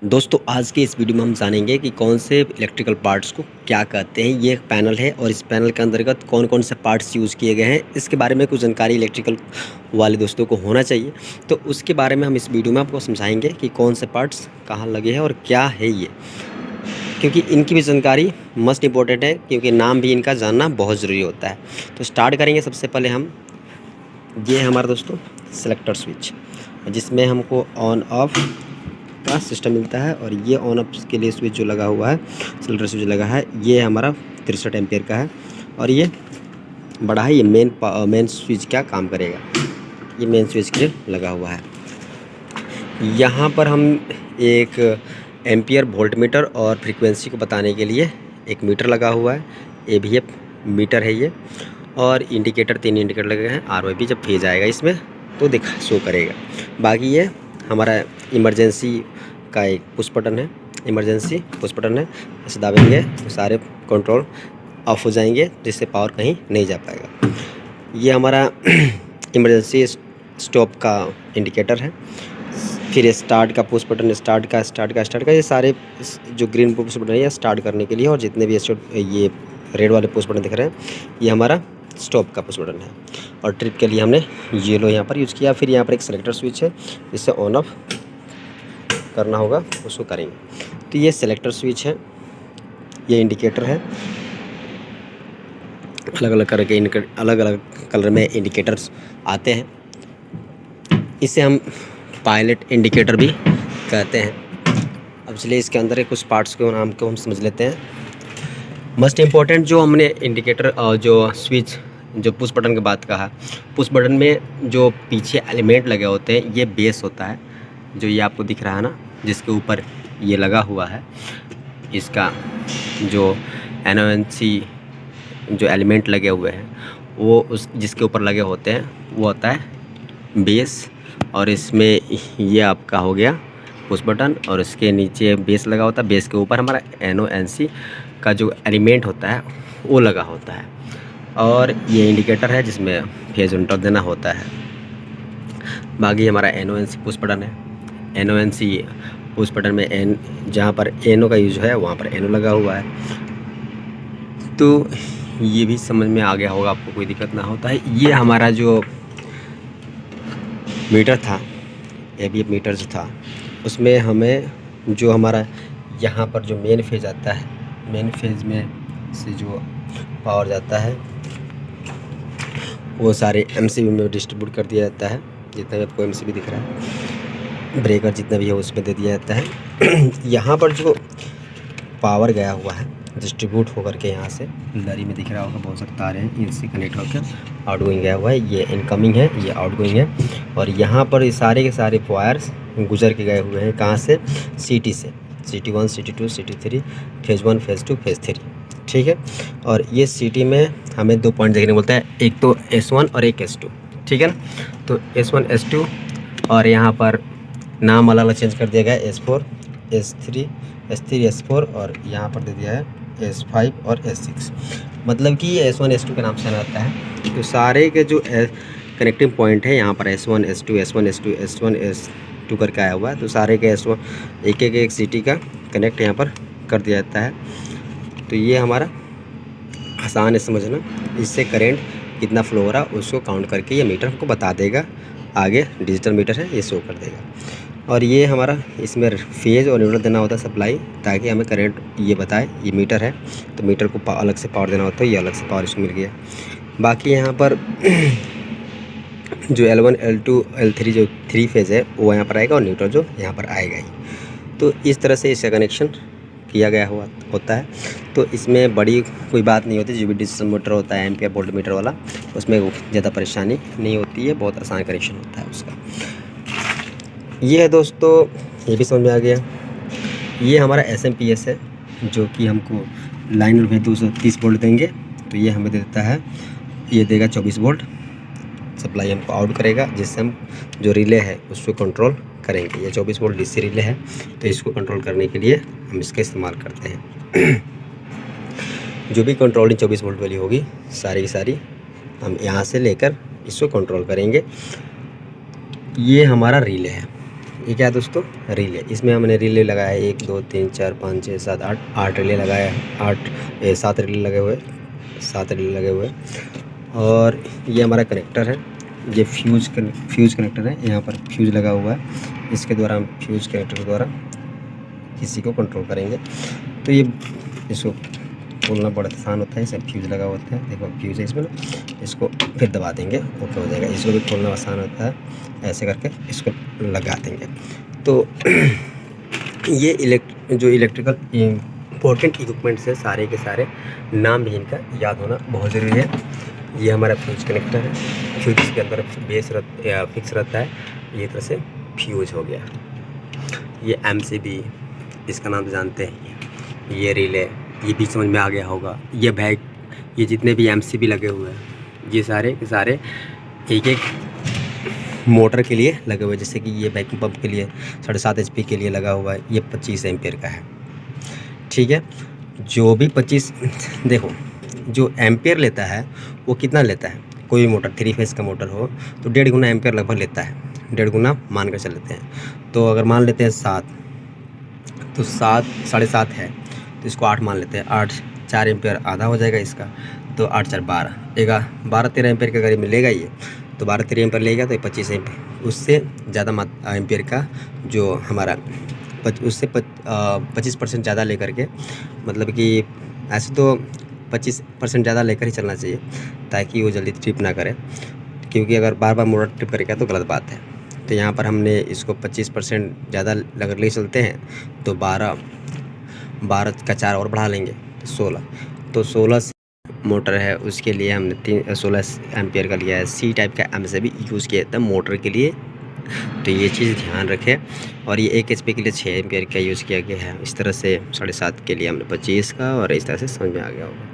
दोस्तों आज के इस वीडियो में हम जानेंगे कि कौन से इलेक्ट्रिकल पार्ट्स को क्या कहते हैं। ये एक पैनल है और इस पैनल के अंतर्गत कौन कौन से पार्ट्स यूज़ किए गए हैं, इसके बारे में कुछ जानकारी इलेक्ट्रिकल वाले दोस्तों को होना चाहिए। तो उसके बारे में हम इस वीडियो में आपको समझाएंगे कि कौन से पार्ट्स कहाँ लगे हैं और क्या है ये, क्योंकि इनकी भी जानकारी मस्ट इम्पॉर्टेंट है, क्योंकि नाम भी इनका जानना बहुत ज़रूरी होता है। तो स्टार्ट करेंगे सबसे पहले हम। ये है हमारा दोस्तों सिलेक्टर स्विच, जिसमें हमको ऑन ऑफ का सिस्टम मिलता है। और ये ऑन ऑफ के लिए स्विच जो लगा हुआ है, सिलेक्टर स्विच लगा है, ये हमारा 63 एम्पियर का है। और ये बड़ा है, ये मेन स्विच क्या काम करेगा, ये मेन स्विच के लिए लगा हुआ है। यहाँ पर हम एक एम्पियर वोल्ट मीटर और फ्रीक्वेंसी को बताने के लिए एक मीटर लगा हुआ है, AVF मीटर है ये। और इंडिकेटर 3 इंडिकेटर लगे हैं, ROB जब फेज आएगा इसमें तो दिखा शो करेगा। बाकी ये हमारा इमरजेंसी का एक पुश बटन है, इमरजेंसी पुश बटन है, इसे दबाएंगे तो सारे कंट्रोल ऑफ हो जाएंगे, जिससे पावर कहीं नहीं जा पाएगा। ये हमारा इमरजेंसी स्टॉप का इंडिकेटर है। फिर स्टार्ट का पुश बटन, स्टार्ट का ये सारे जो ग्रीन पुश बटन है ये स्टार्ट करने के लिए, और जितने भी ये रेड वाले पुश बटन दिख रहे हैं ये हमारा स्टॉप का पुश बटन है। और ट्रिप के लिए हमने येलो यहाँ पर यूज़ किया। फिर यहाँ पर एक सेलेक्टर स्विच है, जिससे ऑन ऑफ करना होगा, उसको करेंगे। तो ये सेलेक्टर स्विच है, ये इंडिकेटर है। अलग अलग कलर में इंडिकेटर्स आते हैं, इसे हम पायलट इंडिकेटर भी कहते हैं। अब चलिए इसके अंदर के कुछ पार्ट्स के नाम को हम समझ लेते हैं। मस्ट इम्पॉर्टेंट जो हमने इंडिकेटर जो स्विच जो पुश बटन की बात कहा, पुश बटन में जो पीछे एलिमेंट लगे होते हैं ये बेस होता है, जो ये आपको दिख रहा है ना, जिसके ऊपर ये लगा हुआ है। इसका जो NONC जो एलिमेंट लगे हुए हैं वो उस जिसके ऊपर लगे होते हैं वो होता है बेस। और इसमें ये आपका हो गया पुश बटन, और इसके नीचे बेस लगा होता है। बेस के ऊपर हमारा NONC का जो एलिमेंट होता है वो लगा होता है। और ये इंडिकेटर है जिसमें फेज उल्टा देना होता है। बाकी हमारा NONC पुश बटन है। NONC पुश बटन में N जहाँ पर NO का यूज है वहाँ पर NO लगा हुआ है। तो ये भी समझ में आ गया होगा, आपको कोई दिक्कत ना होता है। ये हमारा जो मीटर था, AVF मीटर जो था, उसमें हमें जो हमारा यहाँ पर जो मेन फेज आता है, मेन फेज में से जो पावर जाता है वो सारे MCB में डिस्ट्रीब्यूट कर दिया जाता है। जितना भी आपको MCB दिख रहा है, ब्रेकर जितना भी है उसमें दे दिया जाता है। यहाँ पर जो पावर गया हुआ है डिस्ट्रीब्यूट होकर के यहाँ से लरी में दिख रहा होगा, बहुत सारे तार हैं, इनसे कनेक्ट होकर आउटगोइंग गया हुआ है। ये इनकमिंग है, ये आउटगोइंग है। और यहाँ पर ये सारे के सारे वायर्स गुजर के गए हुए हैं, कहाँ से, CT से, CT1 CT2 CT3, phase 1 phase 2 phase 3, ठीक है। और ये CT में हमें 2 पॉइंट देखने बोलता है, एक तो S1 और एक S2, ठीक है ना। तो S1 S2, और यहाँ पर नाम अलग अलग चेंज कर दिया गया है, S4 S3 S4, और यहाँ पर दे दिया है S5 और S6। मतलब कि ये S1 S2 के नाम से आता है। तो सारे के जो कनेक्टिंग पॉइंट है यहाँ पर S1 S2 S1 S2 S1 S2 करके आया हुआ है। तो सारे के S1 एक CT का कनेक्ट यहाँ पर कर दिया जाता है। तो ये हमारा आसान है समझना। इससे करंट कितना फ्लो हो रहा है उसको काउंट करके ये मीटर हमको बता देगा। आगे डिजिटल मीटर है, ये शो कर देगा। और ये हमारा इसमें फेज और न्यूट्रल देना होता है सप्लाई, ताकि हमें करंट ये बताए। ये मीटर है तो मीटर को अलग से पावर देना होता है, ये अलग से पावर इसको मिल गया। बाकी यहाँ पर जो L1 L2 L3 जो 3 फेज़ है वो यहाँ पर आएगा, और न्यूट्रल जो यहाँ पर आएगा ही। तो इस तरह से इसका कनेक्शन किया गया होता है। तो इसमें बड़ी कोई बात नहीं होती। जो भी डिजिटल मीटर होता है एम्पियर वोल्ट मीटर वाला, उसमें ज़्यादा परेशानी नहीं होती है, बहुत आसान कनेक्शन होता है उसका। ये है दोस्तों, ये भी समझ में आ गया। ये हमारा SMPS है, जो कि हमको लाइन में 230 वोल्ट देंगे, तो ये हमें देता है, ये देगा 24 वोल्ट सप्लाई हमको आउट करेगा, जिससे हम जो रिले है उसको कंट्रोल करेंगे। ये 24 वोल्ट DC रिले है, तो इसको कंट्रोल करने के लिए हम इसका इस्तेमाल करते हैं। जो भी कंट्रोलिंग 24 वोल्ट वाली होगी सारी की सारी हम यहाँ से लेकर इसको कंट्रोल करेंगे। ये हमारा रिले है, ये क्या है दोस्तों, रिले। इसमें हमने रिले लगाया है 1 2 3 4 5 6 7 8 8 रिले लगाया है, 7 रिले लगे हुए, 7 रिले लगे हुए। और ये हमारा कनेक्टर है, ये फ्यूज़ कनेक्टर है, यहाँ पर फ्यूज़ लगा हुआ है। इसके द्वारा हम फ्यूज़ कनेक्टर द्वारा किसी को कंट्रोल करेंगे। तो ये इसको खोलना बड़ा आसान होता है, इसमें फ्यूज़ लगा होता है, देखो फ्यूज़ है इसमें ना, इसको फिर दबा देंगे ओके हो जाएगा। इसको भी खोलना आसान होता है, ऐसे करके इसको लगा देंगे। तो ये जो इलेक्ट्रिकल इम्पोर्टेंट इक्विपमेंट्स है सारे के सारे, नाम भी इनका याद होना बहुत ज़रूरी है। ये हमारा फ्यूज़ कनेक्टर है, फ्यूज़ के अंदर फिक्स रहता है, ये तरह से फ्यूज़ हो गया। ये MCB, इसका नाम जानते हैं। ये रिले, ये भी समझ में आ गया होगा। ये बैग, ये जितने भी MCB लगे हुए हैं, ये सारे के सारे एक एक मोटर के लिए लगे हुए हैं। जैसे कि ये वैक्यूम पंप के लिए 7.5 HP के लिए लगा हुआ है, ये 25 एम्पियर का है, ठीक है। जो भी 25 देखो, जो एम्पियर लेता है वो कितना लेता है, कोई भी मोटर 3 फेज़ का मोटर हो तो 1.5 गुना एम्पियर लगभग लेता है, 1.5 गुना मान कर चल लेते हैं। तो अगर मान लेते हैं 7, तो 7 7.5 है, तो इसको 8 मान लेते हैं, 8 4 एम्पियर आधा हो जाएगा इसका, तो 8 4 12 12-13 एम्पियर के करीब मिलेगा ये। तो 12-13 एम्पियर लेगा तो 25 एम्पियर, उससे ज़्यादा एम्पियर का जो हमारा उससे 25% ज़्यादा लेकर के, मतलब कि ऐसे तो 25% ज़्यादा लेकर ही चलना चाहिए ताकि वो जल्दी ट्रिप ना करे, क्योंकि अगर बार बार मोटर ट्रिप करेगा तो गलत बात है। तो यहाँ पर हमने इसको 25% ज़्यादा लगा ले चलते हैं, तो 12 का 4 और बढ़ा लेंगे तो 16। तो 16 मोटर है, उसके लिए हमने 16 एम्पियर का लिया है। C टाइप का MCB यूज़ किया था मोटर के लिए, तो ये चीज़ ध्यान रखें। और ये 1 HP के लिए 6 एम्पियर का यूज़ किया गया है। इस तरह से 7.5 के लिए हमने 25 का, और इस तरह से समझ में आ गया होगा।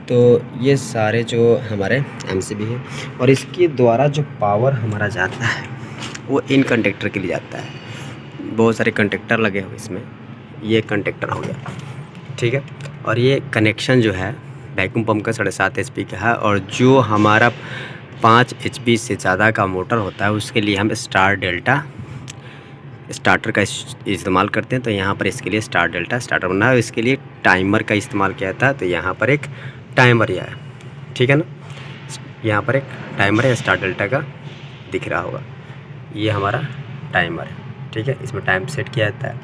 तो ये सारे जो हमारे MCB है, और इसके द्वारा जो पावर हमारा जाता है वो इन कंडक्टर के लिए जाता है। बहुत सारे कंडक्टर लगे हुए इसमें, ये कंडक्टर हो गया, ठीक है। और ये कनेक्शन जो है वैक्यूम पंप का 7.5 HP का है, और जो हमारा 5 HP से ज़्यादा का मोटर होता है उसके लिए हम स्टार्टर का इस्तेमाल करते हैं। तो यहाँ पर इसके लिए स्टार्टर बना है, इसके लिए टाइमर का इस्तेमाल किया था। तो यहाँ पर एक टाइमर है, ठीक है ना, यहाँ पर एक टाइमर है, स्टार डेल्टा का दिख रहा होगा, ये हमारा टाइमर है, ठीक है। इसमें टाइम सेट किया जाता है।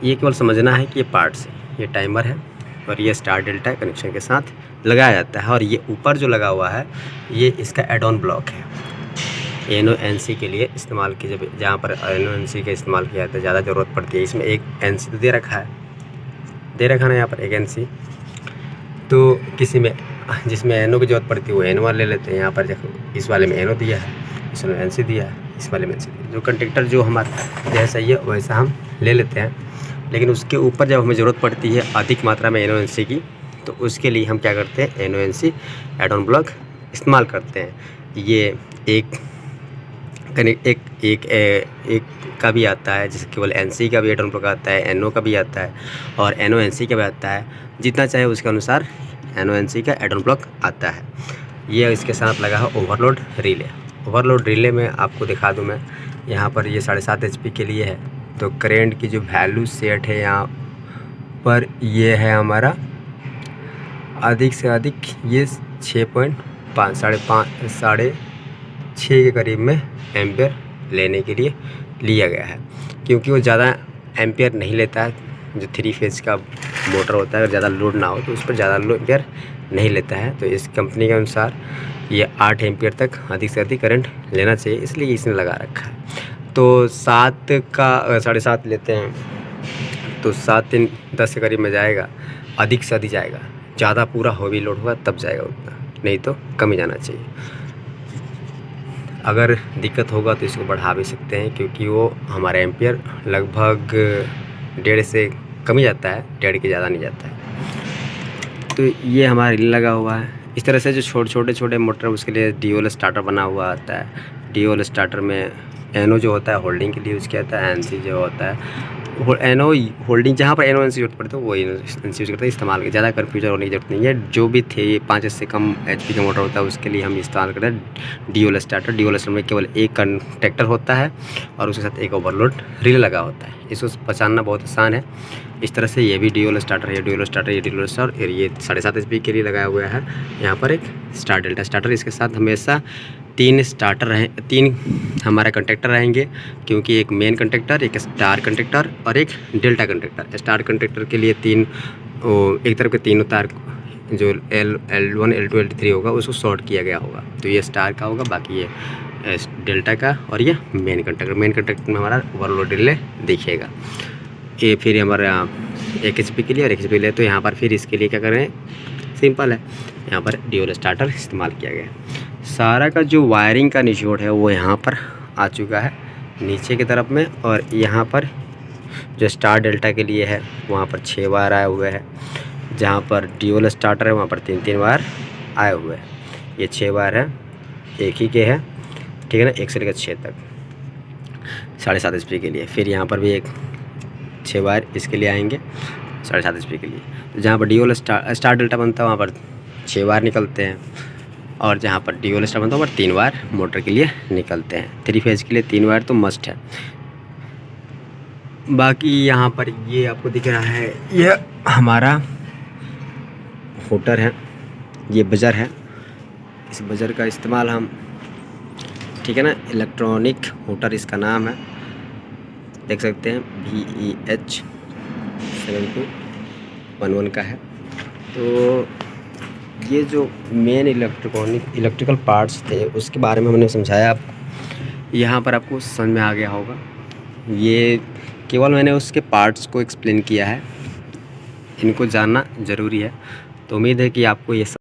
ये केवल समझना है कि ये पार्ट्स है, ये टाइमर है और ये स्टार डेल्टा कनेक्शन के साथ लगाया जाता है। और ये ऊपर जो लगा हुआ है ये इसका एड ऑन ब्लॉक है, NONC के लिए इस्तेमाल की, जहाँ पर NONC का इस्तेमाल किया जाता है, ज़्यादा ज़रूरत पड़ती है। इसमें एक NC तो दे रखा है ना यहाँ पर एक NC, तो किसी में जिसमें NO की ज़रूरत पड़ती है वो NO वाले ले लेते हैं। यहाँ पर देखो इस वाले में NO दिया है, इसमें NC दिया है, इस वाले में NC दिया है। जो कंडक्टर जो हमारा जैसा ही है वैसा हम ले लेते हैं, लेकिन उसके ऊपर जब हमें ज़रूरत पड़ती है अधिक मात्रा में NONC की, तो उसके लिए हम क्या करते हैं, NONC एड ऑन ब्लॉक इस्तेमाल करते हैं। ये एक का भी आता है, जैसे केवल NC का भी एड ऑन ब्लॉक आता है, NO का भी आता है और NONC का भी आता है। जितना चाहे उसके अनुसार NONC का एड ऑन ब्लॉक आता है। ये इसके साथ लगा है ओवरलोड रिले। ओवरलोड रिले में आपको दिखा दूं मैं, यहाँ पर ये 7.5 HP के लिए है। तो करेंट की जो वैल्यू सेट है यहाँ पर, ये है हमारा अधिक से अधिक ये 6.5 साढ़े 6 के करीब में एम्पियर लेने के लिए लिया गया है, क्योंकि वो ज़्यादा एम्पियर नहीं लेता है। जो 3 फेज़ का मोटर होता है अगर ज़्यादा लोड ना हो तो उस पर ज़्यादा एम्पियर नहीं लेता है। तो इस कंपनी के अनुसार ये 8 एम्पियर तक अधिक से अधिक करंट लेना चाहिए, इसलिए इसने लगा रखा है। तो 7 का 7.5 लेते हैं तो 7 3 10 के करीब में जाएगा, अधिक से अधिक जाएगा। ज़्यादा पूरा हेवी लोड होगा तब जाएगा उतना, नहीं तो कम ही जाना चाहिए। अगर दिक्कत होगा तो इसको बढ़ा भी सकते हैं, क्योंकि वो हमारा एम्पियर लगभग 1.5 से कम ही जाता है, 1.5 के ज़्यादा नहीं जाता है। तो ये हमारा रिले लगा हुआ है। इस तरह से जो छोटे छोटे मोटर उसके लिए DOL स्टार्टर बना हुआ आता है। DOL स्टार्टर में एनो जो होता है होल्डिंग के लिए यूज़ किया जाता है, एनसी जो होता है एनो होल्डिंग, जहाँ पर एनो एनसी यूज़ पड़ता है वो एनसी यूज़ करते हैं। इस्तेमाल के ज़्यादा कन्फ्यूजन होने की जरूरत नहीं है। जो भी थे 5 से कम एचपी का मोटर होता है उसके लिए हम इस्तेमाल करते हैं ड्यूल स्टार्टर। ड्यूल स्टार्टर में केवल एक कंडक्टर होता है और उसके साथ एक ओवरलोड रिले लगा होता है। इसको पहचानना बहुत आसान है। इस तरह से ये भी ड्यूल स्टार्टर है, ड्यूल स्टार्टर, ये ड्यूल स्टार्टर, और ये 7.5 एचपी के लिए लगाया हुआ है। यहाँ पर एक स्टार डेल्टा स्टार्टर, इसके साथ हमेशा 3 स्टार्टर रहे, 3 हमारा कंडक्टर रहेंगे, क्योंकि एक मेन कंडक्टर, एक स्टार कंडक्टर और एक डेल्टा कंडक्टर। स्टार कंडक्टर के लिए 3 एक तरफ के तीनों तार जो L1 L2 L3 होगा उसको शॉर्ट किया गया होगा। तो ये स्टार का होगा, बाकी ये डेल्टा का, और ये मेन कंडक्टर। मेन कंडक्टर में हमारा ओवरलोड रिले दिखेगा। ये फिर हमारा 1 एचपी के लिए और 1 एचपी के लिए। तो यहाँ पर फिर इसके लिए क्या करें, सिंपल है, यहाँ पर ड्यूल स्टार्टर इस्तेमाल किया गया है। सारा का जो वायरिंग का निचोड़ है वो यहाँ पर आ चुका है नीचे की तरफ में, और यहाँ पर जो स्टार डेल्टा के लिए है वहाँ पर 6 वायर आए हुए हैं। जहाँ पर ड्यूल स्टार्टर है वहाँ पर 3-3 वायर आए हुए हैं। ये 6 वायर है, एक ही के है, ठीक है ना, 1 से लेकर 6 तक 7.5 एचपी के लिए। फिर यहाँ पर भी एक 6 वायर इसके लिए आएंगे 7.5 एचपी के लिए। तो जहाँ पर ड्यूल स्टार डेल्टा बनता है वहाँ पर 6 वायर निकलते हैं, और जहाँ पर ड्यूल स्टार बनता है वहाँ पर 3 वायर मोटर के लिए निकलते हैं। 3 फेज के लिए 3 वायर तो मस्ट है। बाकी यहाँ पर ये आपको दिख रहा है, ये हमारा होटर है, ये बजर है। इस बजर का इस्तेमाल हम, ठीक है ना, इलेक्ट्रॉनिक होटर इसका नाम है, देख सकते हैं VEH 7211 का है। तो ये जो मेन इलेक्ट्रिकल पार्ट्स थे उसके बारे में हमने समझाया आपको। यहाँ पर आपको समझ में आ गया होगा। ये केवल मैंने उसके पार्ट्स को एक्सप्लेन किया है, इनको जानना ज़रूरी है। तो उम्मीद है कि आपको ये